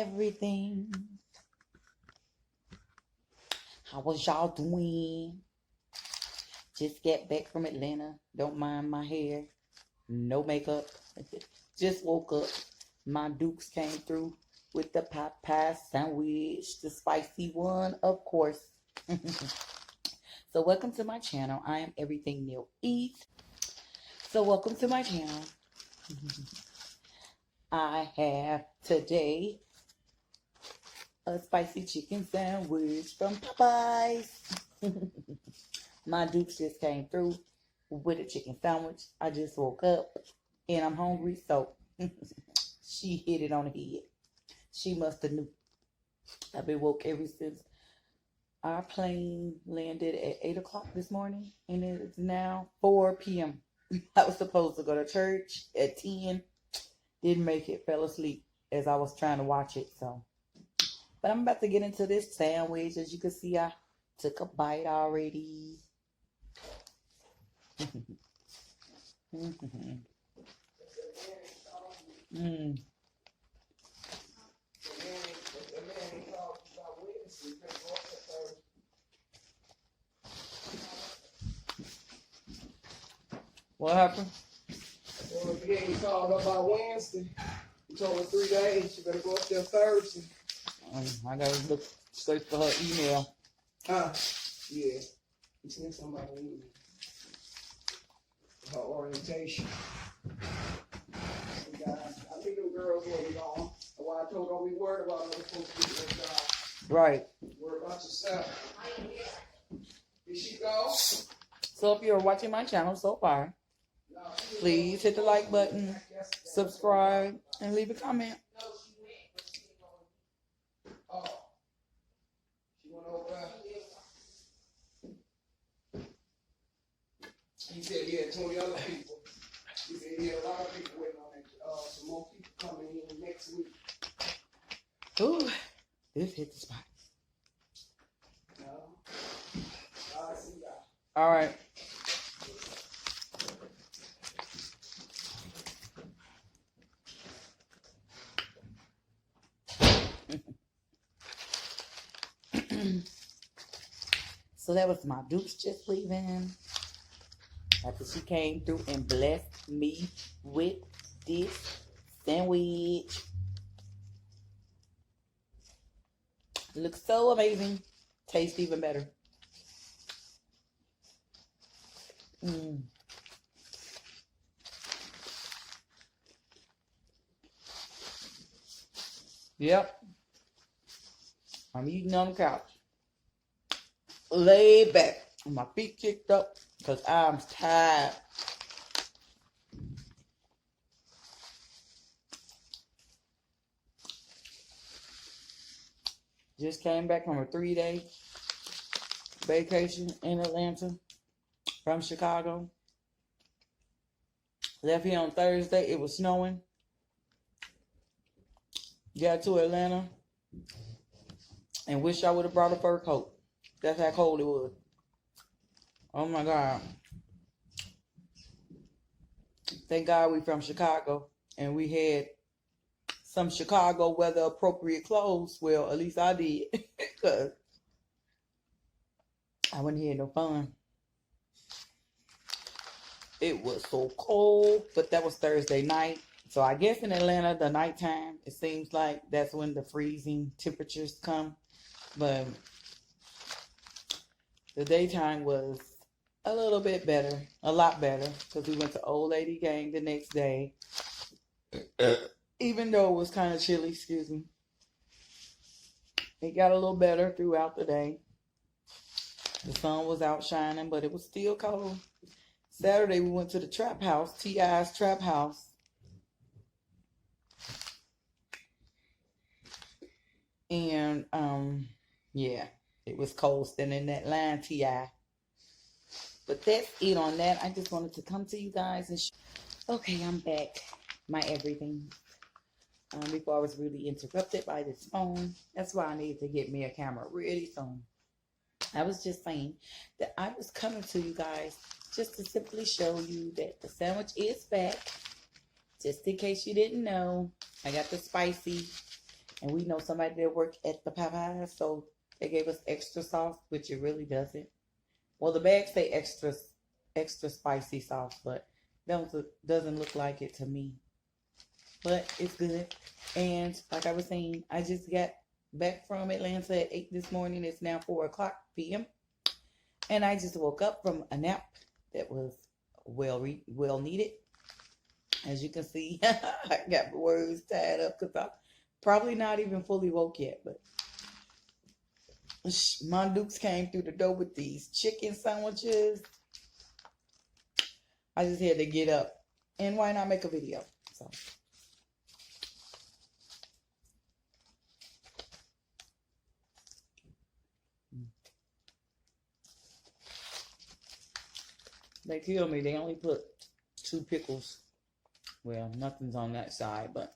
everything. How was y'all doing? Just got back from Atlanta. Don't mind my hair. No makeup. Just woke up. Madukes came through with the Popeye sandwich. The spicy one, of course. So welcome to my channel. I am Everything Neil Eats. So welcome to my channel. I have today a spicy chicken sandwich from Popeyes. Madukes just came through with a chicken sandwich. I just woke up and I'm hungry, so she hit it on the head. She must have knew. I've been woke ever since our plane landed at 8 o'clock this morning, and it is now 4 p.m. I was supposed to go to church at 10. Didn't make it. Fell asleep as I was trying to watch it. So, but I'm about to get into this sandwich. As you can see, I took a bite already. What happened? Well, if you ain't called up by Wednesday, you told her 3 days, you better go up there Thursday. I gotta look straight for her email. Yeah. You sent somebody an email. Her orientation. I think them girls were gone. That's why I told her don't be worried about other folks getting their job. Right. Worry about yourself. Did she go? So if you're watching my channel so far, please hit the like button, subscribe, and leave a comment. Oh. She went over there. He said he had 20 other people. He said he had a lot of people waiting on it. Some more people coming in next week. Ooh, this hit the spot. No. I see that. All right. So that was my Dukes just leaving. After she came through and blessed me with this sandwich. It looks so amazing. Tastes even better. Yep. I'm eating on the couch. Laid back. My feet kicked up because I'm tired. Just came back from a 3-day vacation in Atlanta from Chicago. Left here on Thursday. It was snowing. Got to Atlanta and wish I would have brought a fur coat. That's how cold it was. Oh my God. Thank God we from Chicago and we had some Chicago weather appropriate clothes. Well, at least I did. Because I wouldn't have no fun. It was so cold, but that was Thursday night. So I guess in Atlanta, the nighttime, it seems like that's when the freezing temperatures come. But the daytime was a little bit better, a lot better, because we went to Old Lady Gang the next day. Even though it was kind of chilly, excuse me. It got a little better throughout the day. The sun was out shining, but it was still cold. Saturday, we went to the trap house, T.I.'s trap house. And, yeah, it was cold standing in that line, T.I. But that's it on that. I just wanted to come to you guys and okay, I'm back. My everything. Before I was really interrupted by this phone. That's why I needed to get me a camera really soon. I was just saying that I was coming to you guys just to simply show you that the sandwich is back. Just in case you didn't know, I got the spicy And we know somebody that worked at the Popeye, so they gave us extra sauce, which it really doesn't. Well, the bag say extra spicy sauce, but that doesn't look like it to me. But it's good. And like I was saying, I just got back from Atlanta at 8 this morning. It's now 4 o'clock p.m. And I just woke up from a nap that was well needed. As you can see, I got my words tied up because I'm probably not even fully woke yet. But Madukes came through the door with these chicken sandwiches. I just had to get up. And why not make a video? So. They killed me. They only put 2 pickles. Well, nothing's on that side, but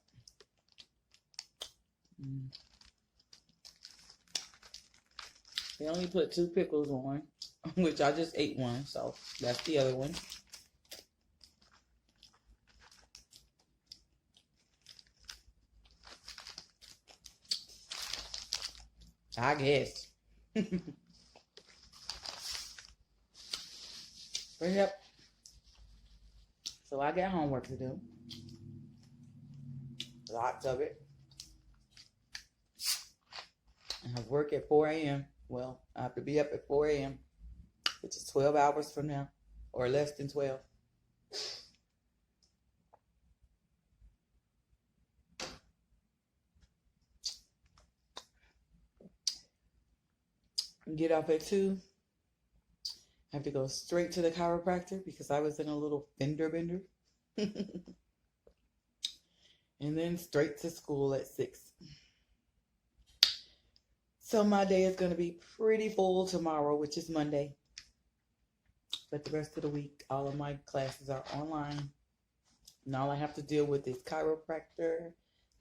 they only put 2 pickles on, which I just ate one, so that's the other one. I guess. But yep. So I got homework to do. Lots of it. I have work at 4 a.m. Well, I have to be up at 4 a.m., which is 12 hours from now, or less than 12. Get off at 2. I have to go straight to the chiropractor because I was in a little fender bender. And then straight to school at 6. So my day is going to be pretty full tomorrow, which is Monday. But the rest of the week, all of my classes are online. And all I have to deal with is the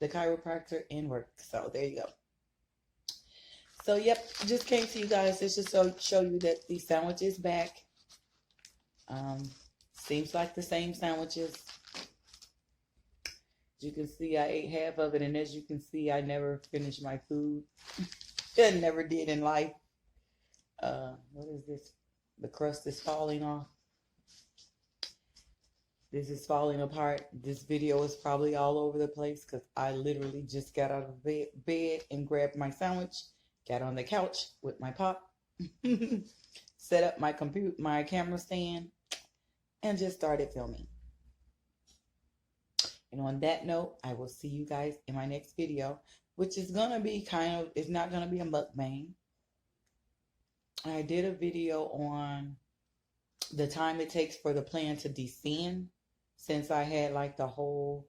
chiropractor, and work. So there you go. So, yep, just came to you guys just to show you that the sandwich is back. Seems like the same sandwiches. As you can see, I ate half of it, and as you can see, I never finished my food. I never did in life. What is this? The crust is falling off. This is falling apart. This video is probably all over the place because I literally just got out of bed and grabbed my sandwich, got on the couch with my pop, set up my camera stand, and just started filming. And on that note, I will see you guys in my next video, which is going to be it's not going to be a mukbang. I did a video on the time it takes for the plan to descend, since I had like the whole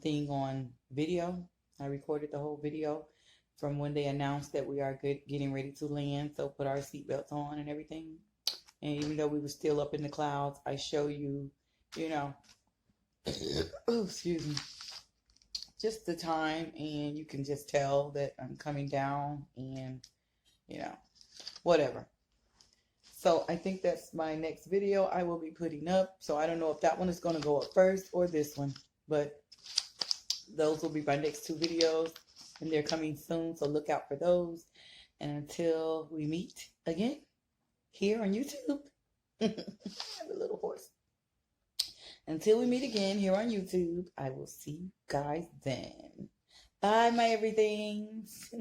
thing on video. I recorded the whole video from when they announced that we are getting ready to land. So put our seatbelts on and everything. And even though we were still up in the clouds, I show you, oh, excuse me, just the time, and you can just tell that I'm coming down and, whatever. So I think that's my next video I will be putting up. So I don't know if that one is going to go up first or this one, but those will be my next 2 videos, and they're coming soon. So look out for those. And until we meet again here on YouTube, I have a little horse. Until we meet again here on YouTube, I will see you guys then. Bye, my everythings.